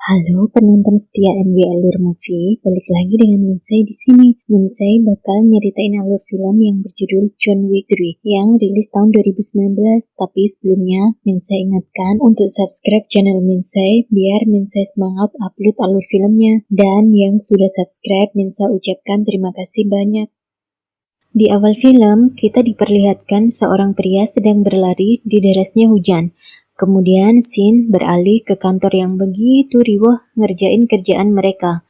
Halo penonton setia MW Alur Movie, balik lagi dengan Minsai di sini. Minsai bakal nyeritain alur film yang berjudul John Wick 3 yang rilis tahun 2019. Tapi sebelumnya, Minsai ingatkan untuk subscribe channel Minsai biar Minsai semangat upload alur filmnya. Dan yang sudah subscribe, Minsai ucapkan terima kasih banyak. Di awal film, kita diperlihatkan seorang pria sedang berlari di derasnya hujan. Kemudian scene beralih ke kantor yang begitu riuh ngerjain kerjaan mereka.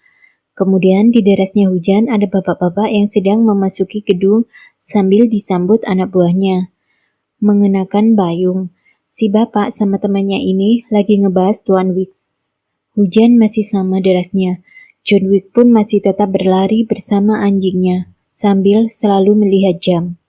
Kemudian di derasnya hujan ada bapak-bapak yang sedang memasuki gedung sambil disambut anak buahnya. Mengenakan bayung, si bapak sama temannya ini lagi ngebahas Tuan Wick. Hujan masih sama derasnya. John Wick pun masih tetap berlari bersama anjingnya, sambil selalu melihat jam.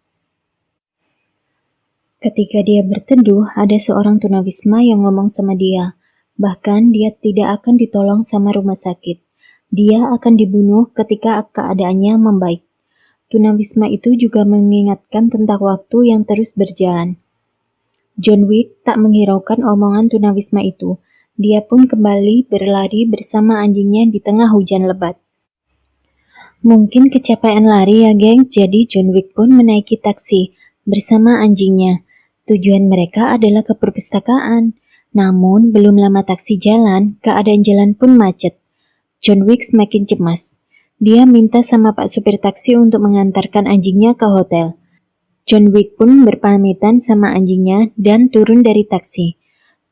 Ketika dia berteduh, ada seorang tunawisma yang ngomong sama dia. Bahkan dia tidak akan ditolong sama rumah sakit. Dia akan dibunuh ketika keadaannya membaik. Tunawisma itu juga mengingatkan tentang waktu yang terus berjalan. John Wick tak menghiraukan omongan tunawisma itu. Dia pun kembali berlari bersama anjingnya di tengah hujan lebat. Mungkin kecapean lari ya gengs, jadi John Wick pun menaiki taksi bersama anjingnya. Tujuan mereka adalah ke perpustakaan. Namun, belum lama taksi jalan, keadaan jalan pun macet. John Wick semakin cemas. Dia minta sama pak supir taksi untuk mengantarkan anjingnya ke hotel. John Wick pun berpamitan sama anjingnya dan turun dari taksi.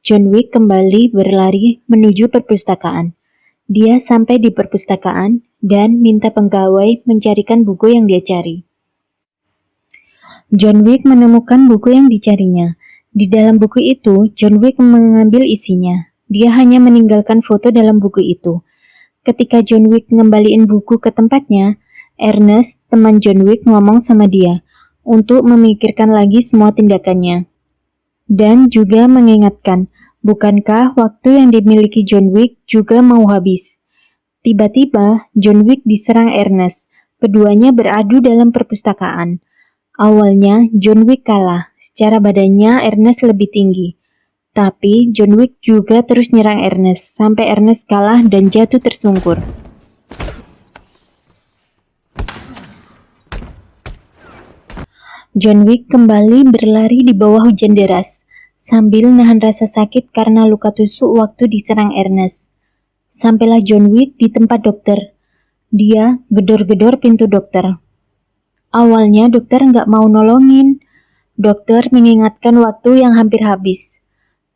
John Wick kembali berlari menuju perpustakaan. Dia sampai di perpustakaan dan minta pegawai mencarikan buku yang dia cari. John Wick menemukan buku yang dicarinya. Di dalam buku itu, John Wick mengambil isinya. Dia hanya meninggalkan foto dalam buku itu. Ketika John Wick ngembaliin buku ke tempatnya, Ernest, teman John Wick, ngomong sama dia untuk memikirkan lagi semua tindakannya. Dan juga mengingatkan, bukankah waktu yang dimiliki John Wick juga mau habis? Tiba-tiba, John Wick diserang Ernest. Keduanya beradu dalam perpustakaan. Awalnya, John Wick kalah. Secara badannya, Ernest lebih tinggi. Tapi, John Wick juga terus nyerang Ernest, sampai Ernest kalah dan jatuh tersungkur. John Wick kembali berlari di bawah hujan deras, sambil nahan rasa sakit karena luka tusuk waktu diserang Ernest. Sampailah John Wick di tempat dokter. Dia gedor-gedor pintu dokter. Awalnya dokter nggak mau nolongin. Dokter mengingatkan waktu yang hampir habis.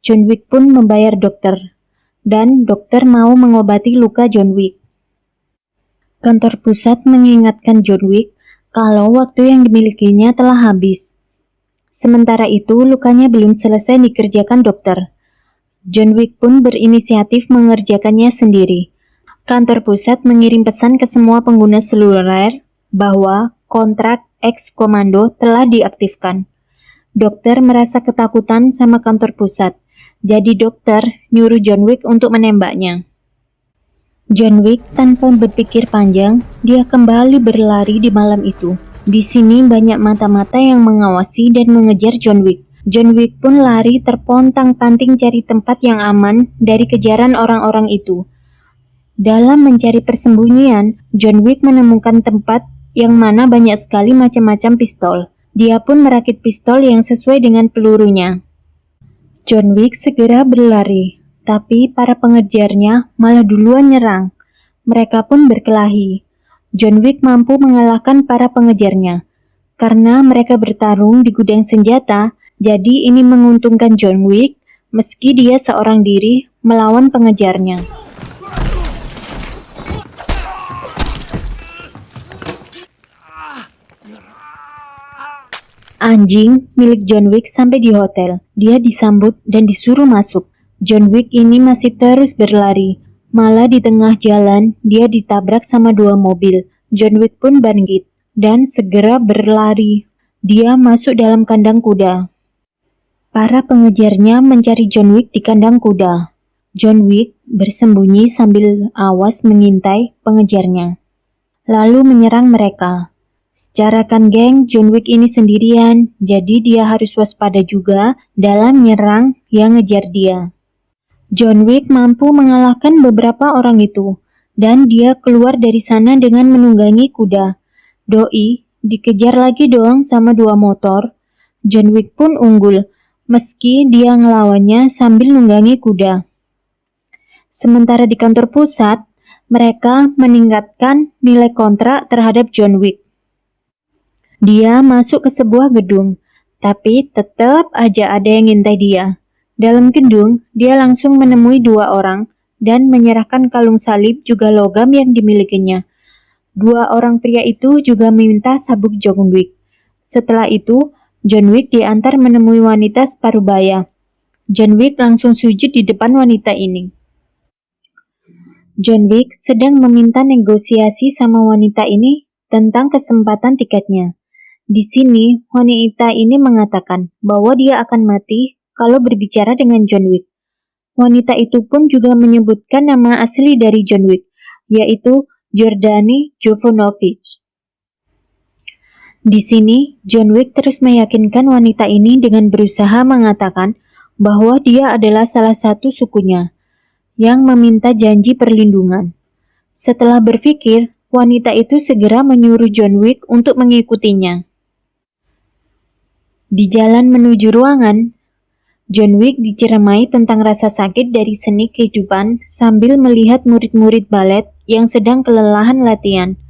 John Wick pun membayar dokter. Dan dokter mau mengobati luka John Wick. Kantor pusat mengingatkan John Wick kalau waktu yang dimilikinya telah habis. Sementara itu lukanya belum selesai dikerjakan dokter. John Wick pun berinisiatif mengerjakannya sendiri. Kantor pusat mengirim pesan ke semua pengguna seluler bahwa kontrak ex-komando telah diaktifkan. Dokter merasa ketakutan sama kantor pusat, jadi dokter nyuruh John Wick untuk menembaknya. John Wick tanpa berpikir panjang, dia kembali berlari di malam itu. Di sini banyak mata-mata yang mengawasi dan mengejar John Wick. John Wick pun lari terpontang-panting cari tempat yang aman dari kejaran orang-orang itu. Dalam mencari persembunyian, John Wick menemukan tempat yang mana banyak sekali macam-macam pistol. Dia pun merakit pistol yang sesuai dengan pelurunya. John Wick segera berlari, tapi para pengejarnya malah duluan nyerang. Mereka pun berkelahi. John Wick mampu mengalahkan para pengejarnya. Karena mereka bertarung di gudang senjata, jadi ini menguntungkan John Wick meski dia seorang diri melawan pengejarnya. Anjing milik John Wick sampai di hotel. Dia disambut dan disuruh masuk. John Wick ini masih terus berlari. Malah di tengah jalan, dia ditabrak sama dua mobil. John Wick pun bangkit dan segera berlari. Dia masuk dalam kandang kuda. Para pengejarnya mencari John Wick di kandang kuda. John Wick bersembunyi sambil awas mengintai pengejarnya. Lalu menyerang mereka. Secara kan geng, John Wick ini sendirian, jadi dia harus waspada juga dalam nyerang yang ngejar dia. John Wick mampu mengalahkan beberapa orang itu, dan dia keluar dari sana dengan menunggangi kuda. Doi dikejar lagi dong sama 2 motor. John Wick pun unggul, meski dia ngelawannya sambil nunggangi kuda. Sementara di kantor pusat, mereka meningkatkan nilai kontrak terhadap John Wick. Dia masuk ke sebuah gedung, tapi tetap aja ada yang ngintai dia. Dalam gedung, dia langsung menemui 2 orang dan menyerahkan kalung salib juga logam yang dimilikinya. 2 orang pria itu juga meminta sabuk John Wick. Setelah itu, John Wick diantar menemui wanita separuh baya. John Wick langsung sujud di depan wanita ini. John Wick sedang meminta negosiasi sama wanita ini tentang kesempatan tiketnya. Di sini, wanita ini mengatakan bahwa dia akan mati kalau berbicara dengan John Wick. Wanita itu pun juga menyebutkan nama asli dari John Wick, yaitu Jordani Jovanovic. Di sini, John Wick terus meyakinkan wanita ini dengan berusaha mengatakan bahwa dia adalah salah satu sukunya yang meminta janji perlindungan. Setelah berpikir, wanita itu segera menyuruh John Wick untuk mengikutinya. Di jalan menuju ruangan, John Wick diceremai tentang rasa sakit dari seni kehidupan sambil melihat murid-murid balet yang sedang kelelahan latihan.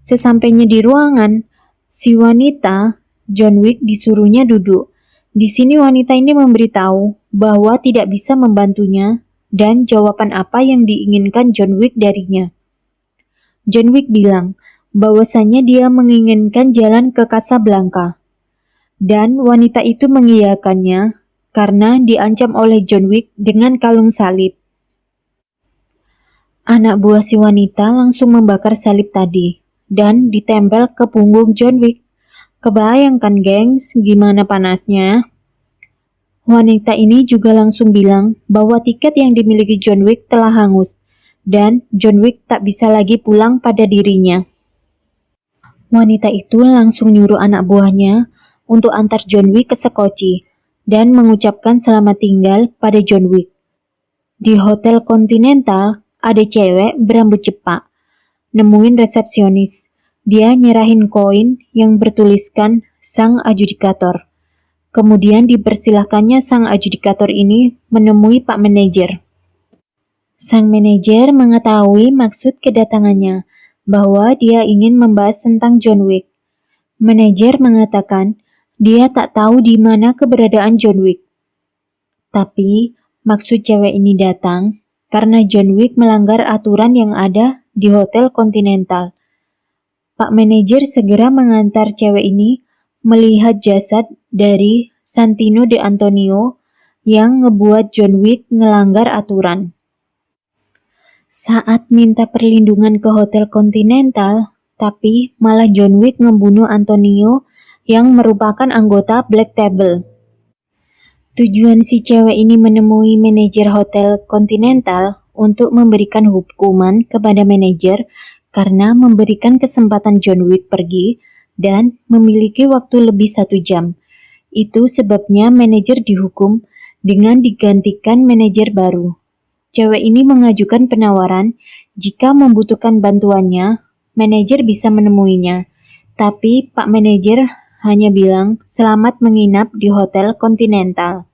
Sesampainya di ruangan, si wanita, John Wick disuruhnya duduk. Di sini wanita ini memberitahu bahwa tidak bisa membantunya dan jawaban apa yang diinginkan John Wick darinya. John Wick bilang bahwasannya dia menginginkan jalan ke Casablanca. Dan wanita itu mengiyakannya karena diancam oleh John Wick dengan kalung salib. Anak buah si wanita langsung membakar salib tadi dan ditempel ke punggung John Wick. Kebayangkan gengs, gimana panasnya? Wanita ini juga langsung bilang bahwa tiket yang dimiliki John Wick telah hangus dan John Wick tak bisa lagi pulang pada dirinya. Wanita itu langsung nyuruh anak buahnya untuk antar John Wick ke Sekoci dan mengucapkan selamat tinggal pada John Wick. Di Hotel Continental ada cewek berambut cepak, nemuin resepsionis. Dia nyerahin koin yang bertuliskan sang adjudikator. Kemudian dipersilahkannya sang adjudikator ini menemui Pak Manajer. Sang manajer mengetahui maksud kedatangannya, bahwa dia ingin membahas tentang John Wick. Manajer mengatakan dia tak tahu di mana keberadaan John Wick. Tapi maksud cewek ini datang karena John Wick melanggar aturan yang ada di Hotel Continental. Pak Manajer segera mengantar cewek ini melihat jasad dari Santino de Antonio yang ngebuat John Wick ngelanggar aturan. Saat minta perlindungan ke Hotel Continental, tapi malah John Wick ngebunuh Antonio yang merupakan anggota Black Table. Tujuan si cewek ini menemui manajer Hotel Continental untuk memberikan hukuman kepada manajer karena memberikan kesempatan John Wick pergi dan memiliki waktu lebih 1 jam. Itu sebabnya manajer dihukum dengan digantikan manajer baru. Cewek ini mengajukan penawaran jika membutuhkan bantuannya, manajer bisa menemuinya. Tapi Pak Manajer hanya bilang selamat menginap di Hotel Continental.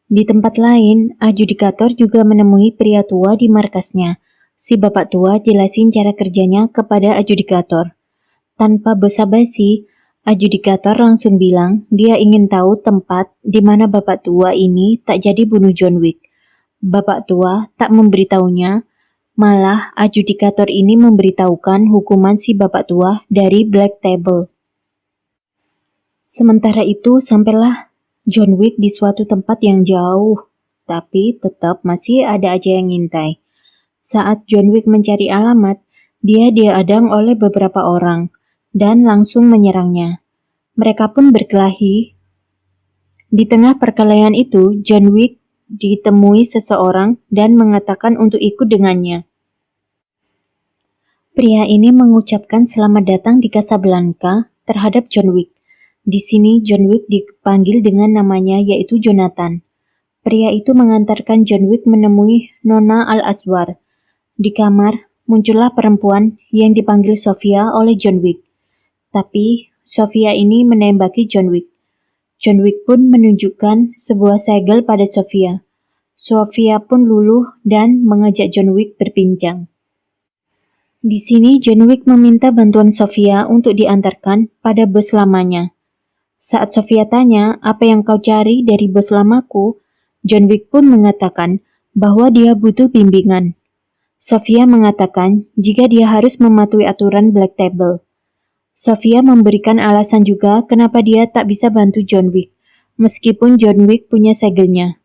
Di tempat lain, adjudikator juga menemui pria tua di markasnya. Si bapak tua jelasin cara kerjanya kepada adjudikator. Tanpa basa-basi, adjudikator langsung bilang dia ingin tahu tempat di mana bapak tua ini tak jadi bunuh John Wick. Bapak tua tak memberitahunya, malah adjudikator ini memberitahukan hukuman si bapak tua dari Black Table. Sementara itu sampailah John Wick di suatu tempat yang jauh, tapi tetap masih ada aja yang ngintai. Saat John Wick mencari alamat, dia dihadang oleh beberapa orang dan langsung menyerangnya. Mereka pun berkelahi. Di tengah perkelahian itu, John Wick ditemui seseorang dan mengatakan untuk ikut dengannya. Pria ini mengucapkan selamat datang di Casablanca terhadap John Wick. Di sini John Wick dipanggil dengan namanya yaitu Jonathan. pria itu mengantarkan John Wick menemui Nona Al-Aswar. Di kamar, muncullah perempuan yang dipanggil Sofia oleh John Wick. Tapi, Sofia ini menembaki John Wick. John Wick pun menunjukkan sebuah segel pada Sofia. Sofia pun luluh dan mengajak John Wick berbincang. Di sini John Wick meminta bantuan Sofia untuk diantarkan pada bos lamanya. Saat Sofia tanya, apa yang kau cari dari bos lamaku? John Wick pun mengatakan bahwa dia butuh bimbingan. Sofia mengatakan jika dia harus mematuhi aturan Black Table. Sofia memberikan alasan juga kenapa dia tak bisa bantu John Wick, meskipun John Wick punya segelnya.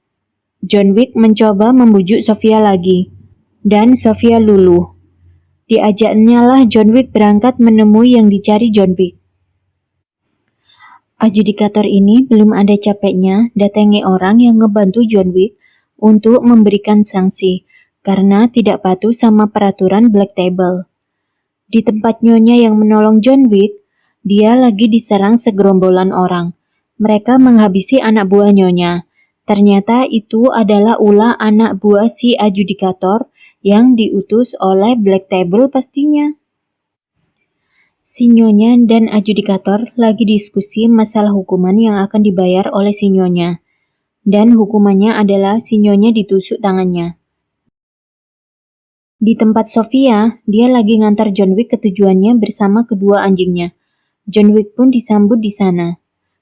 John Wick mencoba membujuk Sofia lagi, dan Sofia luluh. Diajaknya lah John Wick berangkat menemui yang dicari John Wick. Adjudikator ini belum ada capeknya datangi orang yang ngebantu John Wick untuk memberikan sanksi karena tidak patuh sama peraturan Black Table. Di tempat nyonya yang menolong John Wick, dia lagi diserang segerombolan orang. Mereka menghabisi anak buah nyonya. Ternyata itu adalah ulah anak buah si adjudikator yang diutus oleh Black Table pastinya. Si nyonya dan adjudikator lagi diskusi masalah hukuman yang akan dibayar oleh si nyonya. Dan hukumannya adalah si nyonya ditusuk tangannya. Di tempat Sofia, dia lagi ngantar John Wick ke tujuannya bersama kedua anjingnya. John Wick pun disambut di sana.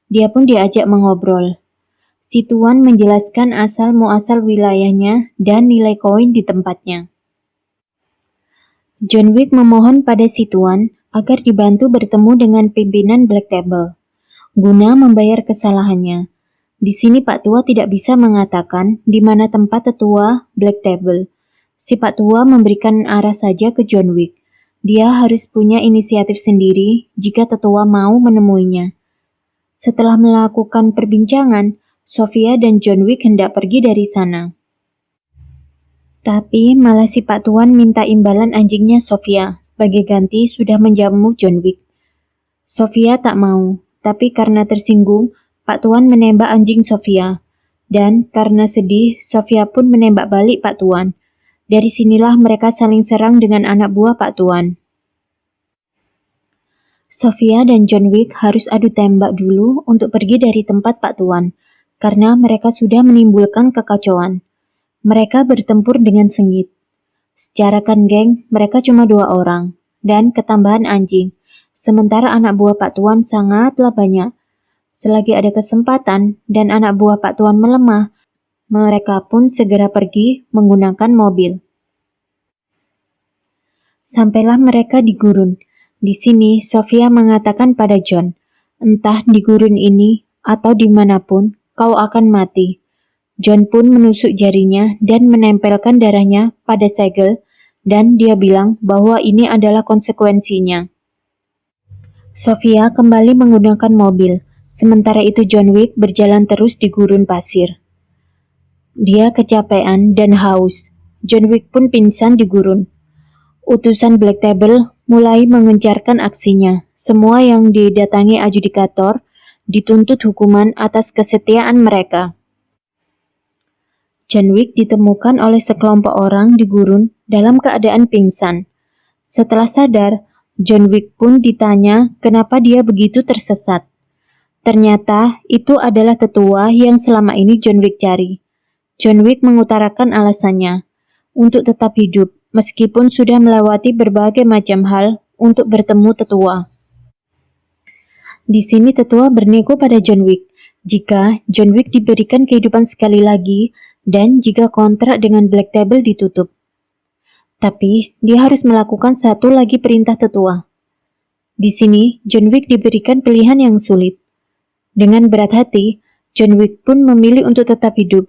Dia pun diajak mengobrol. Si tuan menjelaskan asal-muasal wilayahnya dan nilai koin di tempatnya. John Wick memohon pada si tuan agar dibantu bertemu dengan pimpinan Black Table, guna membayar kesalahannya. Di sini Pak Tua tidak bisa mengatakan di mana tempat tetua Black Table. Si Pak Tua memberikan arah saja ke John Wick. Dia harus punya inisiatif sendiri jika tetua mau menemuinya. Setelah melakukan perbincangan, Sofia dan John Wick hendak pergi dari sana. Tapi malah si Pak Tuan minta imbalan anjingnya Sofia sebagai ganti sudah menjamu John Wick. Sofia tak mau, tapi karena tersinggung, Pak Tuan menembak anjing Sofia. Dan karena sedih, Sofia pun menembak balik Pak Tuan. Dari sinilah mereka saling serang dengan anak buah Pak Tuan. Sofia dan John Wick harus adu tembak dulu untuk pergi dari tempat Pak Tuan, karena mereka sudah menimbulkan kekacauan. Mereka bertempur dengan sengit. Secara kan geng, mereka cuma 2 orang, dan ketambahan anjing. Sementara anak buah Pak Tuan sangatlah banyak. Selagi ada kesempatan dan anak buah Pak Tuan melemah, mereka pun segera pergi menggunakan mobil. Sampailah mereka di gurun. Di sini, Sofia mengatakan pada John, entah di gurun ini atau dimanapun, kau akan mati. John pun menusuk jarinya dan menempelkan darahnya pada segel, dan dia bilang bahwa ini adalah konsekuensinya. Sofia kembali menggunakan mobil, sementara itu John Wick berjalan terus di gurun pasir. Dia kecapean dan haus. John Wick pun pingsan di gurun. Utusan Black Table mulai mengencarkan aksinya. Semua yang didatangi adjudikator dituntut hukuman atas kesetiaan mereka. John Wick ditemukan oleh sekelompok orang di gurun dalam keadaan pingsan. Setelah sadar, John Wick pun ditanya kenapa dia begitu tersesat. Ternyata itu adalah tetua yang selama ini John Wick cari. John Wick mengutarakan alasannya untuk tetap hidup meskipun sudah melewati berbagai macam hal untuk bertemu tetua. Di sini tetua bernego pada John Wick jika John Wick diberikan kehidupan sekali lagi dan jika kontrak dengan Black Table ditutup. Tapi dia harus melakukan satu lagi perintah tetua. Di sini John Wick diberikan pilihan yang sulit. Dengan berat hati, John Wick pun memilih untuk tetap hidup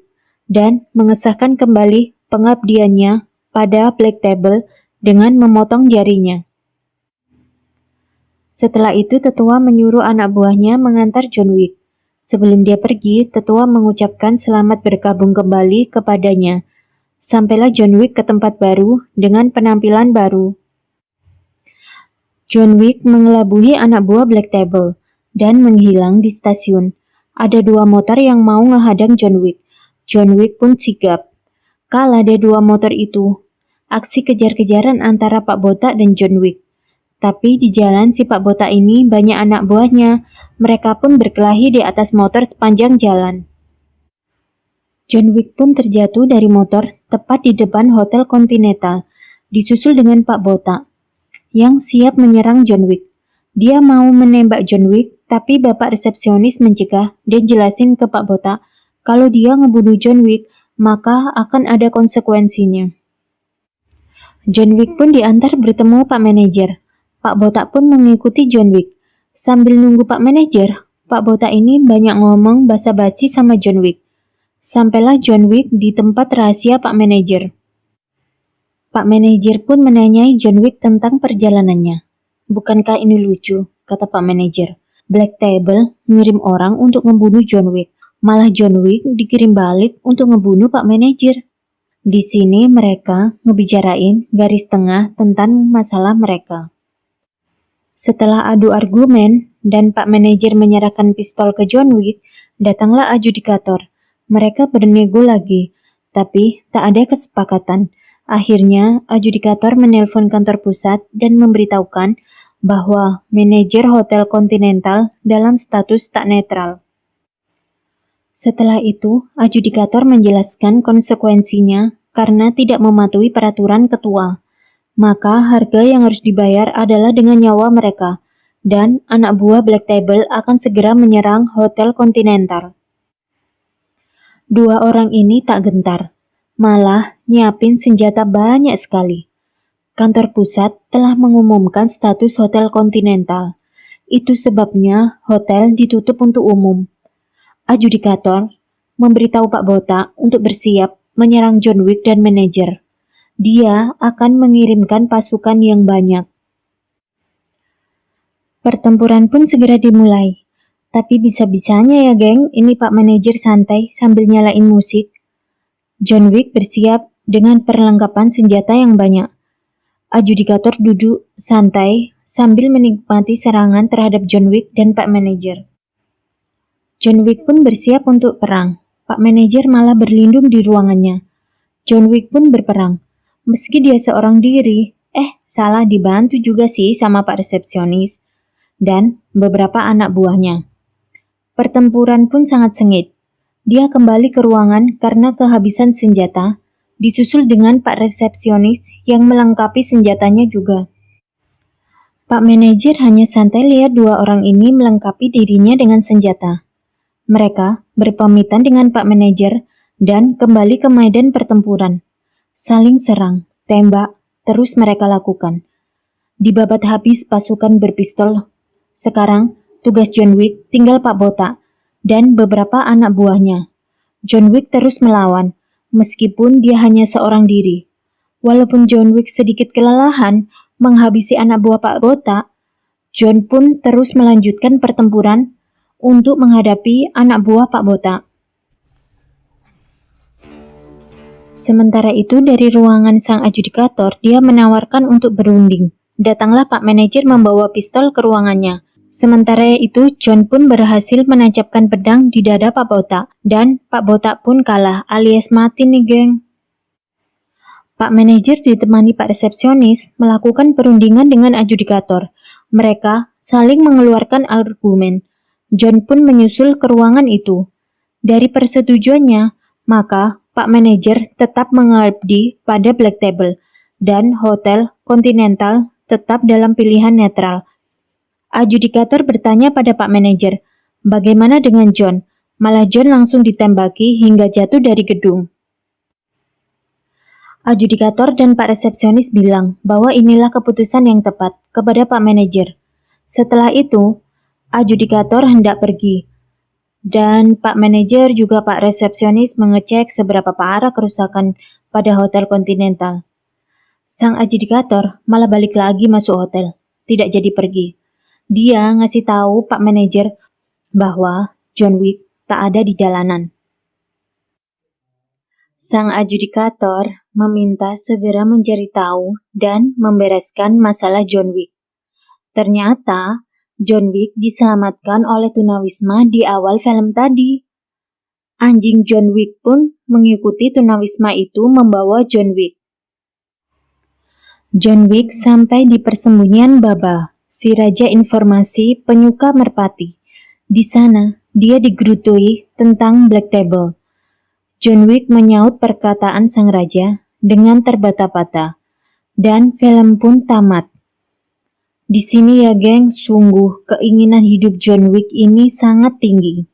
dan mengesahkan kembali pengabdiannya pada Black Table dengan memotong jarinya. Setelah itu tetua menyuruh anak buahnya mengantar John Wick. Sebelum dia pergi, tetua mengucapkan selamat bergabung kembali kepadanya. Sampailah John Wick ke tempat baru dengan penampilan baru. John Wick mengelabuhi anak buah Black Table dan menghilang di stasiun. Ada 2 motor yang mau menghadang John Wick. John Wick pun sigap. Kalah ada dua motor itu. Aksi kejar-kejaran antara Pak Botak dan John Wick. Tapi di jalan si Pak Botak ini banyak anak buahnya. Mereka pun berkelahi di atas motor sepanjang jalan. John Wick pun terjatuh dari motor tepat di depan Hotel Continental, disusul dengan Pak Botak, yang siap menyerang John Wick. Dia mau menembak John Wick, tapi bapak resepsionis mencegah dan jelasin ke Pak Botak kalau dia ngebunuh John Wick, maka akan ada konsekuensinya. John Wick pun diantar bertemu Pak Manajer. Pak Botak pun mengikuti John Wick. Sambil nunggu Pak Manajer, Pak Botak ini banyak ngomong basa-basi sama John Wick. Sampailah John Wick di tempat rahasia Pak Manajer. Pak Manajer pun menanyai John Wick tentang perjalanannya. Bukankah ini lucu, kata Pak Manajer. Black Table ngirim orang untuk ngebunuh John Wick. Malah John Wick dikirim balik untuk ngebunuh Pak Manajer. Di sini mereka ngebicarain garis tengah tentang masalah mereka. Setelah adu argumen dan Pak Manajer menyerahkan pistol ke John Wick, datanglah adjudikator. Mereka bernego lagi, tapi tak ada kesepakatan. Akhirnya, adjudikator menelpon kantor pusat dan memberitahukan bahwa manajer Hotel Continental dalam status tak netral. Setelah itu, adjudikator menjelaskan konsekuensinya karena tidak mematuhi peraturan ketua. Maka harga yang harus dibayar adalah dengan nyawa mereka, dan anak buah Black Table akan segera menyerang Hotel Continental. Dua orang ini tak gentar, malah nyiapin senjata banyak sekali. Kantor pusat telah mengumumkan status Hotel Continental. Itu sebabnya hotel ditutup untuk umum. Adjudikator memberitahu Pak Botak untuk bersiap menyerang John Wick dan manajer. Dia akan mengirimkan pasukan yang banyak. Pertempuran pun segera dimulai. Tapi bisa-bisanya ya geng, ini Pak Manajer santai sambil nyalain musik. John Wick bersiap dengan perlengkapan senjata yang banyak. Adjudikator duduk santai sambil menikmati serangan terhadap John Wick dan Pak Manajer. John Wick pun bersiap untuk perang. Pak Manajer malah berlindung di ruangannya. John Wick pun berperang. Meski dia seorang diri, salah dibantu juga sih sama Pak resepsionis dan beberapa anak buahnya. Pertempuran pun sangat sengit. Dia kembali ke ruangan karena kehabisan senjata, disusul dengan Pak resepsionis yang melengkapi senjatanya juga. Pak Manajer hanya santai lihat dua orang ini melengkapi dirinya dengan senjata. Mereka berpamitan dengan Pak Manajer dan kembali ke medan pertempuran. Saling serang, tembak, terus mereka lakukan. Dibabat habis pasukan berpistol. Sekarang, tugas John Wick tinggal Pak Botak dan beberapa anak buahnya. John Wick terus melawan, meskipun dia hanya seorang diri. Walaupun John Wick sedikit kelelahan menghabisi anak buah Pak Botak, John pun terus melanjutkan pertempuran untuk menghadapi anak buah Pak Botak. Sementara itu dari ruangan sang adjudikator, dia menawarkan untuk berunding. Datanglah Pak Manajer membawa pistol ke ruangannya. Sementara itu, John pun berhasil menancapkan pedang di dada Pak Botak. Dan Pak Botak pun kalah alias mati nih geng. Pak Manajer ditemani Pak resepsionis melakukan perundingan dengan adjudikator. Mereka saling mengeluarkan argumen. John pun menyusul ke ruangan itu. Dari persetujuannya, maka Pak Manajer tetap mengabdi pada Black Table dan Hotel Continental tetap dalam pilihan netral. Adjudikator bertanya pada Pak Manajer, bagaimana dengan John? Malah John langsung ditembaki hingga jatuh dari gedung. Adjudikator dan Pak resepsionis bilang bahwa inilah keputusan yang tepat kepada Pak Manajer. Setelah itu, adjudikator hendak pergi. Dan Pak Manajer juga Pak resepsionis mengecek seberapa parah kerusakan pada Hotel Continental. Sang adjudikator malah balik lagi masuk hotel, tidak jadi pergi. Dia ngasih tahu Pak Manajer bahwa John Wick tak ada di jalanan. Sang adjudikator meminta segera mencari tahu dan membereskan masalah John Wick. Ternyata John Wick diselamatkan oleh tunawisma di awal film tadi. Anjing John Wick pun mengikuti tunawisma itu membawa John Wick. John Wick sampai di persembunyian Baba, si raja informasi penyuka merpati. Di sana, dia digerutui tentang Black Table. John Wick menyaut perkataan sang raja dengan terbata-bata. Dan film pun tamat. Di sini ya geng, sungguh keinginan hidup John Wick ini sangat tinggi.